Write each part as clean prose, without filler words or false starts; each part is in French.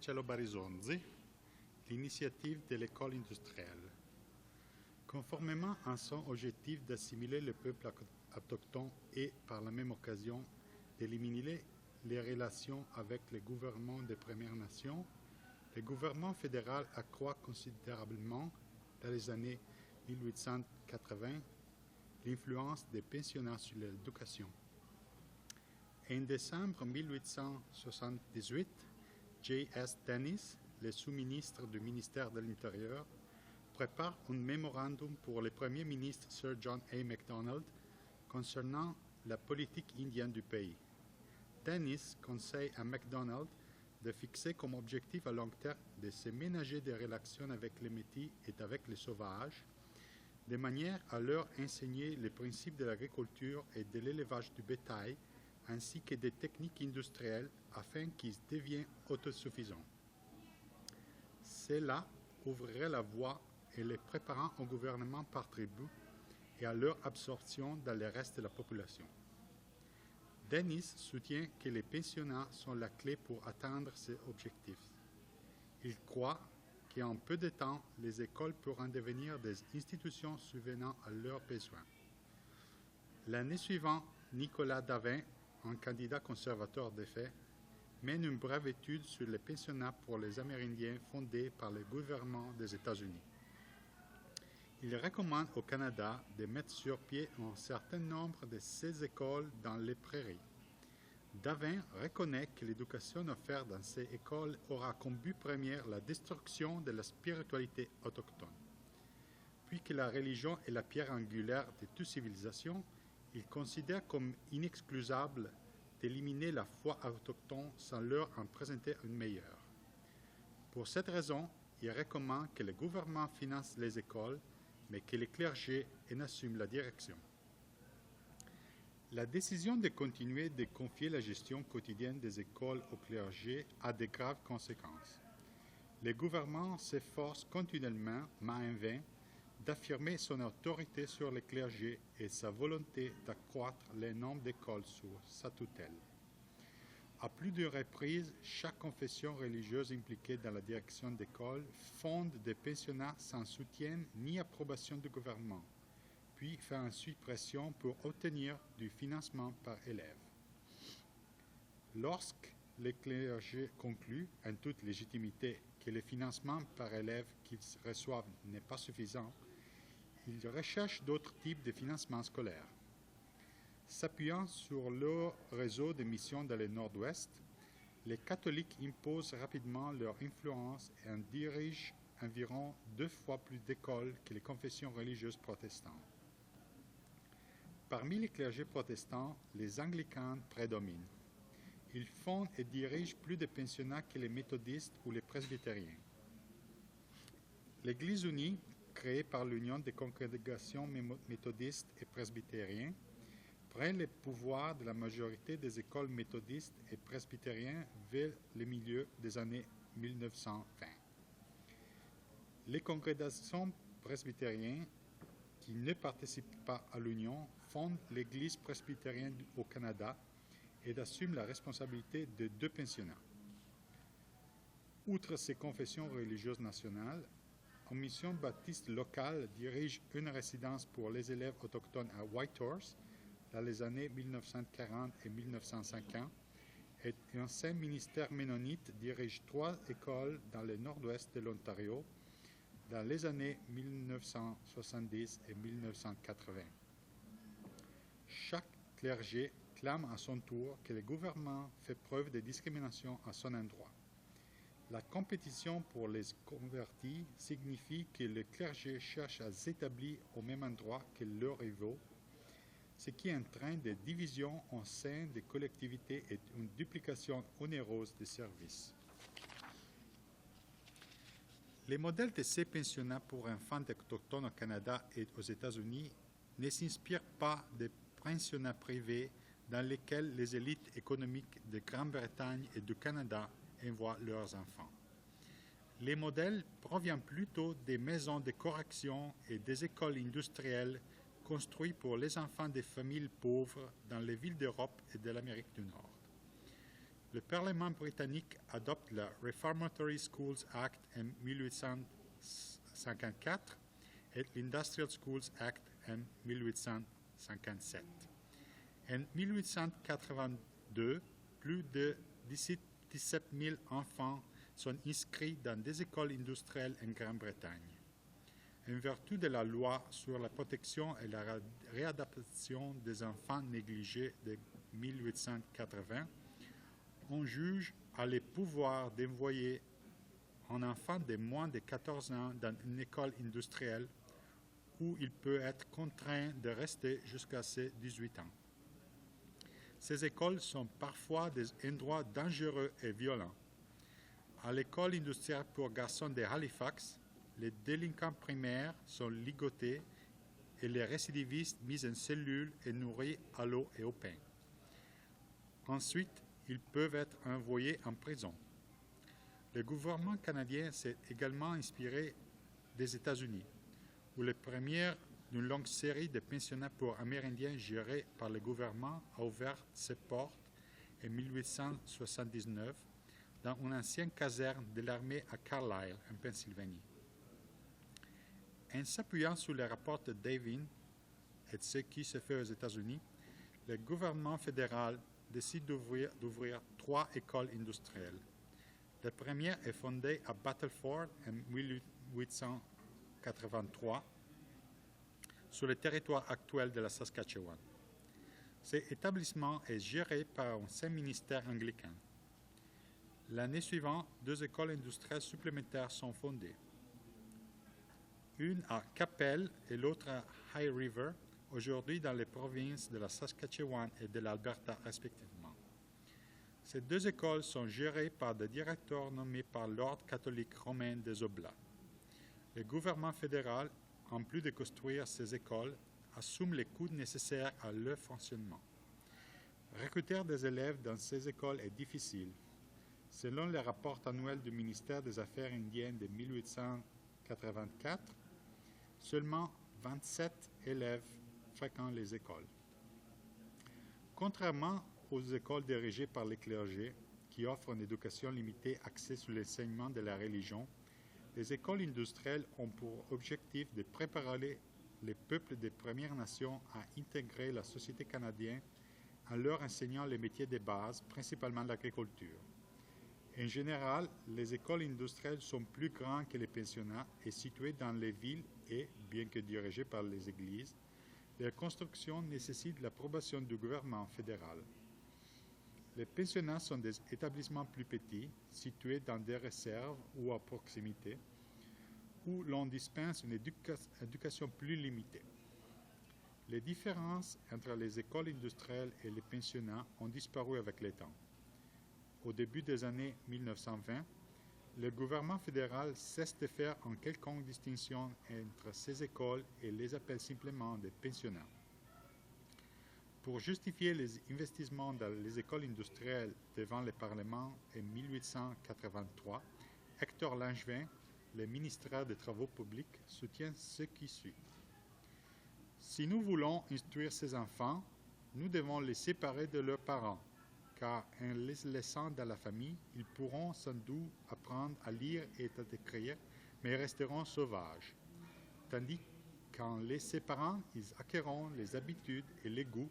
Marcello Barisonzi, l'initiative de l'école industrielle. Conformément à son objectif d'assimiler le peuple autochtone et, par la même occasion, d'éliminer les relations avec les gouvernements des Premières Nations, le gouvernement fédéral accroît considérablement, dans les années 1880, l'influence des pensionnats sur l'éducation. En décembre 1878, J.S. Dennis, le sous-ministre du ministère de l'Intérieur, prépare un mémorandum pour le premier ministre Sir John A. Macdonald concernant la politique indienne du pays. Dennis conseille à Macdonald de fixer comme objectif à long terme de se ménager des relations avec les Métis et avec les sauvages, de manière à leur enseigner les principes de l'agriculture et de l'élevage du bétail, ainsi que des techniques industrielles afin qu'ils deviennent autosuffisants. Cela ouvrirait la voie et les préparant au gouvernement par tribu et à leur absorption dans le reste de la population. Dennis soutient que les pensionnats sont la clé pour atteindre ces objectifs. Il croit qu'en peu de temps, les écoles pourront devenir des institutions subvenant à leurs besoins. L'année suivante, Nicolas Davin, un candidat conservateur de fait, mène une brève étude sur les pensionnats pour les Amérindiens fondés par le gouvernement des États-Unis. Il recommande au Canada de mettre sur pied un certain nombre de ces écoles dans les prairies. Davin reconnaît que l'éducation offerte dans ces écoles aura comme but premier la destruction de la spiritualité autochtone. Puisque la religion est la pierre angulaire de toute civilisation, il considère comme inexcusable d'éliminer la foi autochtone sans leur en présenter une meilleure. Pour cette raison, il recommande que le gouvernement finance les écoles, mais que les clergés en assument la direction. La décision de continuer de confier la gestion quotidienne des écoles au clergé a de graves conséquences. Le gouvernement s'efforce continuellement, mais en vain, d'affirmer son autorité sur les clergés et sa volonté d'accroître le nombre d'écoles sous sa tutelle. À plus de reprises, chaque confession religieuse impliquée dans la direction d'écoles fonde des pensionnats sans soutien ni approbation du gouvernement, puis fait ensuite pression pour obtenir du financement par élève. Lorsque les clergés concluent, en toute légitimité, que le financement par élève qu'ils reçoivent n'est pas suffisant, ils recherchent d'autres types de financement scolaire. S'appuyant sur leur réseau de missions dans le Nord-Ouest, les catholiques imposent rapidement leur influence et en dirigent environ 2 fois plus d'écoles que les confessions religieuses protestantes. Parmi les clergés protestants, les anglicans prédominent. Ils fondent et dirigent plus de pensionnats que les méthodistes ou les presbytériens. L'Église unie, créée par l'Union des congrégations méthodistes et presbytériennes, prend le pouvoir de la majorité des écoles méthodistes et presbytériennes vers le milieu des années 1920. Les congrégations presbytériennes qui ne participent pas à l'Union fondent l'Église presbytérienne au Canada et assument la responsabilité de 2 pensionnats. Outre ces confessions religieuses nationales, une mission baptiste locale dirige une résidence pour les élèves autochtones à Whitehorse dans les années 1940 et 1950 et un saint ministère ménonite dirige 3 écoles dans le nord-ouest de l'Ontario dans les années 1970 et 1980. Chaque clergé clame à son tour que le gouvernement fait preuve de discrimination à son endroit. La compétition pour les convertis signifie que le clergé cherche à s'établir au même endroit que leurs rivaux, ce qui entraîne des divisions au sein des collectivités et une duplication onéreuse des services. Les modèles de ces pensionnats pour enfants autochtones au Canada et aux États-Unis ne s'inspirent pas des pensionnats privés dans lesquels les élites économiques de Grande-Bretagne et du Canada envoient leurs enfants. Les modèles proviennent plutôt des maisons de correction et des écoles industrielles construites pour les enfants des familles pauvres dans les villes d'Europe et de l'Amérique du Nord. Le Parlement britannique adopte le Reformatory Schools Act en 1854 et l'Industrial Schools Act en 1857. En 1882, plus de 17 000 enfants sont inscrits dans des écoles industrielles en Grande-Bretagne. En vertu de la loi sur la protection et la réadaptation des enfants négligés de 1880, un juge a le pouvoir d'envoyer un enfant de moins de 14 ans dans une école industrielle où il peut être contraint de rester jusqu'à ses 18 ans. Ces écoles sont parfois des endroits dangereux et violents. À l'école industrielle pour garçons de Halifax, les délinquants primaires sont ligotés et les récidivistes mis en cellule et nourris à l'eau et au pain. Ensuite, ils peuvent être envoyés en prison. Le gouvernement canadien s'est également inspiré des États-Unis, où le premier d'une longue série de pensionnats pour Amérindiens gérés par le gouvernement a ouvert ses portes en 1879 dans une ancienne caserne de l'armée à Carlisle, en Pennsylvanie. En s'appuyant sur les rapports de Davin et de ce qui se fait aux États-Unis, le gouvernement fédéral décide d'ouvrir 3 écoles industrielles. La première est fondée à Battleford en 1883 sur le territoire actuel de la Saskatchewan. Cet établissement est géré par un Saint-Ministère anglican. L'année suivante, 2 écoles industrielles supplémentaires sont fondées. Une à Qu'Appelle et l'autre à High River, aujourd'hui dans les provinces de la Saskatchewan et de l'Alberta respectivement. Ces 2 écoles sont gérées par des directeurs nommés par l'Ordre catholique romain des Oblats. Le gouvernement fédéral, en plus de construire ces écoles, assume les coûts nécessaires à leur fonctionnement. Recruter des élèves dans ces écoles est difficile. Selon le rapport annuel du ministère des Affaires indiennes de 1884, seulement 27 élèves fréquentent les écoles. Contrairement aux écoles dirigées par les clergés, qui offrent une éducation limitée axée sur l'enseignement de la religion, les écoles industrielles ont pour objectif de préparer les peuples des Premières Nations à intégrer la société canadienne en leur enseignant les métiers de base, principalement l'agriculture. En général, les écoles industrielles sont plus grandes que les pensionnats et situées dans les villes et, bien que dirigées par les églises, leur construction nécessite l'approbation du gouvernement fédéral. Les pensionnats sont des établissements plus petits, situés dans des réserves ou à proximité, où l'on dispense une éducation plus limitée. Les différences entre les écoles industrielles et les pensionnats ont disparu avec le temps. Au début des années 1920, le gouvernement fédéral cesse de faire une quelconque distinction entre ces écoles et les appelle simplement des pensionnats. Pour justifier les investissements dans les écoles industrielles devant le Parlement en 1883, Hector Langevin, le ministère des Travaux publics, soutient ce qui suit. Si nous voulons instruire ces enfants, nous devons les séparer de leurs parents, car en les laissant dans la famille, ils pourront sans doute apprendre à lire et à écrire, mais resteront sauvages. Tandis qu'en les séparant, ils acquerront les habitudes et les goûts,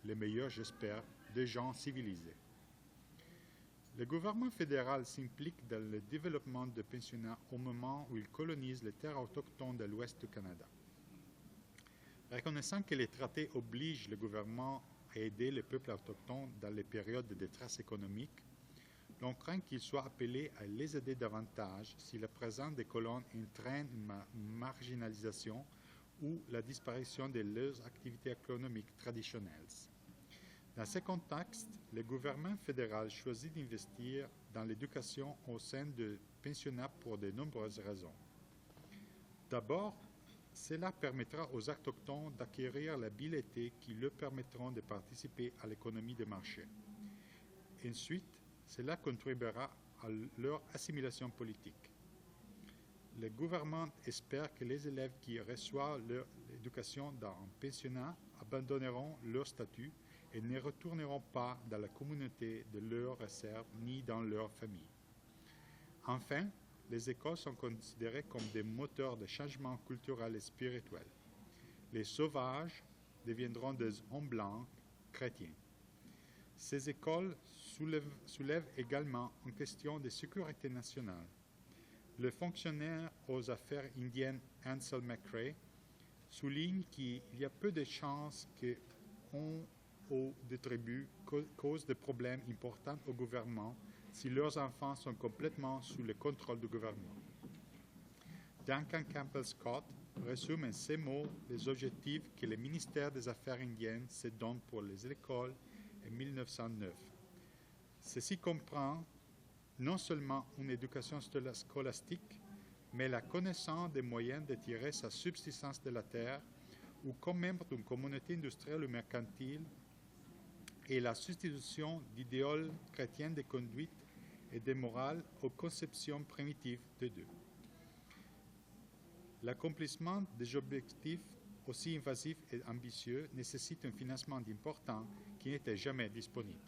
les meilleurs, j'espère, des gens civilisés. Le gouvernement fédéral s'implique dans le développement de pensionnats au moment où il colonise les terres autochtones de l'ouest du Canada. Reconnaissant que les traités obligent le gouvernement à aider les peuples autochtones dans les périodes de détresse économique, l'on craint qu'ils soient appelés à les aider davantage si la présence des colons entraîne une marginalisation ou la disparition de leurs activités économiques traditionnelles. Dans ce contexte, le gouvernement fédéral choisit d'investir dans l'éducation au sein de pensionnats pour de nombreuses raisons. D'abord, cela permettra aux Autochtones d'acquérir l'habileté qui leur permettront de participer à l'économie de marché. Ensuite, cela contribuera à leur assimilation politique. Le gouvernement espère que les élèves qui reçoivent leur éducation dans un pensionnat abandonneront leur statut et ne retourneront pas dans la communauté de leur réserve ni dans leur famille. Enfin, les écoles sont considérées comme des moteurs de changement culturel et spirituel. Les sauvages deviendront des hommes blancs chrétiens. Ces écoles soulèvent également une question de sécurité nationale. Le fonctionnaire aux affaires indiennes Ansel McRae souligne qu'il y a peu de chances qu'on ou des tribus causent des problèmes importants au gouvernement si leurs enfants sont complètement sous le contrôle du gouvernement. Duncan Campbell Scott résume en ces mots les objectifs que le ministère des Affaires indiennes se donne pour les écoles en 1909. Ceci comprend non seulement une éducation scolastique, mais la connaissance des moyens de tirer sa subsistance de la terre, ou comme membre d'une communauté industrielle ou mercantile, et la substitution d'idéaux chrétiens de conduite et de morale aux conceptions primitives de Dieu. L'accomplissement des objectifs aussi invasifs et ambitieux nécessite un financement important qui n'était jamais disponible.